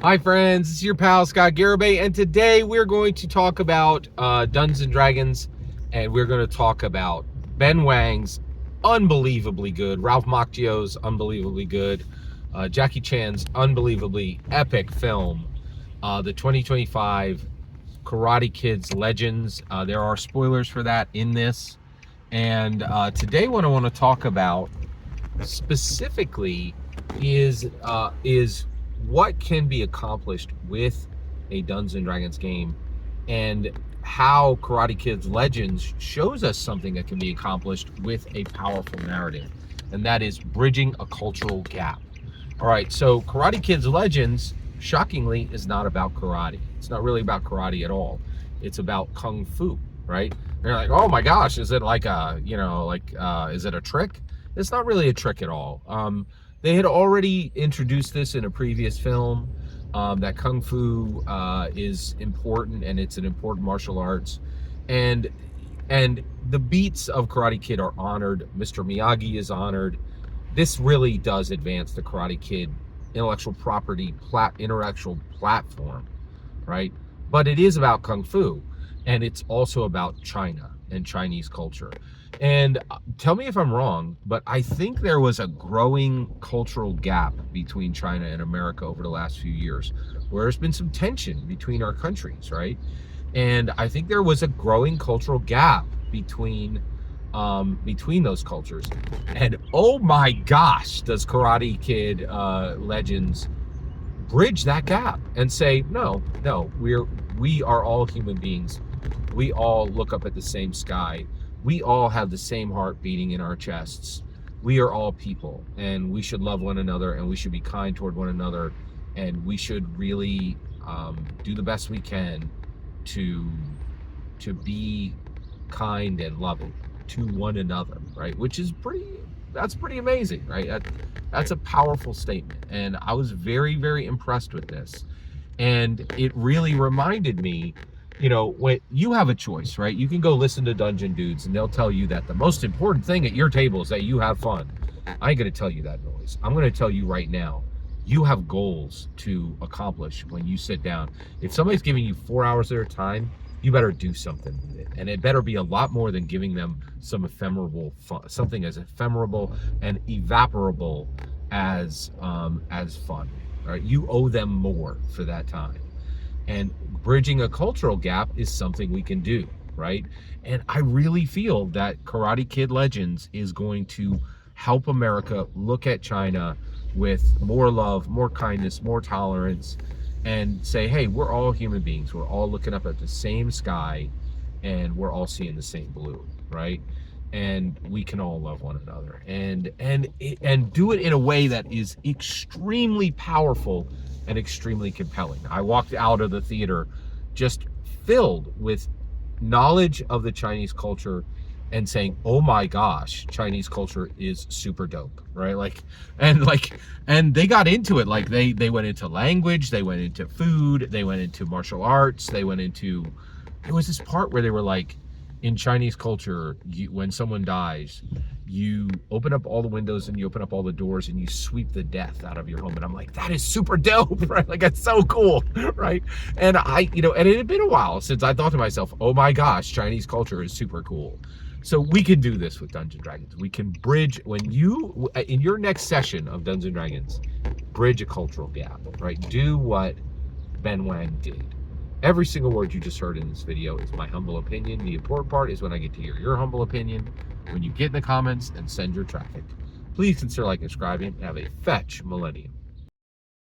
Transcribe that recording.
Hi friends, it's your pal Scott Garibay, and today we're going to talk about Dungeons and Dragons, and we're going to talk about Ben Wang's unbelievably good, Ralph Macchio's unbelievably good, Jackie Chan's unbelievably epic film, the 2025 Karate Kids Legends. There are spoilers for that in this, and today what I want to talk about specifically is what can be accomplished with a Dungeons and Dragons game, and how Karate Kids Legends shows us something that can be accomplished with a powerful narrative, and that is bridging a cultural gap. All right, so Karate Kids Legends, shockingly, is not about karate. It's not really about karate at all. It's about kung fu, right? And you're like, oh my gosh, is it like is it a trick? It's not really a trick at all. They had already introduced this in a previous film, that kung fu is important, and it's an important martial arts, and the beats of Karate Kid are honored. Mr. Miyagi is honored. This really does advance the Karate Kid intellectual platform, right? But it is about kung fu, and it's also about China and Chinese culture. And tell me if I'm wrong, but I think there was a growing cultural gap between China and America over the last few years, where there's been some tension between our countries, right? And I think there was a growing cultural gap between those cultures. And oh my gosh, does Karate Kid Legends bridge that gap and say, no, we are all human beings. We all look up at the same sky. We all have the same heart beating in our chests. We are all people, and we should love one another, and we should be kind toward one another, and we should really do the best we can to be kind and loving to one another, right? That's pretty amazing, right? That's a powerful statement, and I was very, very impressed with this. And it really reminded me, when you have a choice, right? You can go listen to Dungeon Dudes, and they'll tell you that the most important thing at your table is that you have fun. I ain't gonna tell you that noise. I'm gonna tell you right now, you have goals to accomplish when you sit down. If somebody's giving you 4 hours of their time, you better do something with it, and it better be a lot more than giving them something as ephemeral and evaporable as fun. Right? You owe them more for that time, and bridging a cultural gap is something we can do, right? And I really feel that Karate Kid Legends is going to help America look at China with more love, more kindness, more tolerance, and say, hey, we're all human beings. We're all looking up at the same sky, and we're all seeing the same blue, right? And we can all love one another, and do it in a way that is extremely powerful and extremely compelling. I walked out of the theater just filled with knowledge of the Chinese culture, and saying, oh my gosh, Chinese culture is super dope, right? And they got into it. Like they went into language, they went into food, they went into martial arts, there was this part where they were like, in Chinese culture, when someone dies, you open up all the windows and you open up all the doors and you sweep the death out of your home. And I'm like, that is super dope, right? Like, it's so cool, right? And and it had been a while since I thought to myself, oh my gosh, Chinese culture is super cool. So we can do this with Dungeons and Dragons. We can bridge, in your next session of Dungeons and Dragons, bridge a cultural gap, right? Do what Ben Wang did. Every single word you just heard in this video is my humble opinion. The important part is when I get to hear your humble opinion, when you get in the comments and send your traffic. Please consider liking and subscribing, and have a fetch millennium.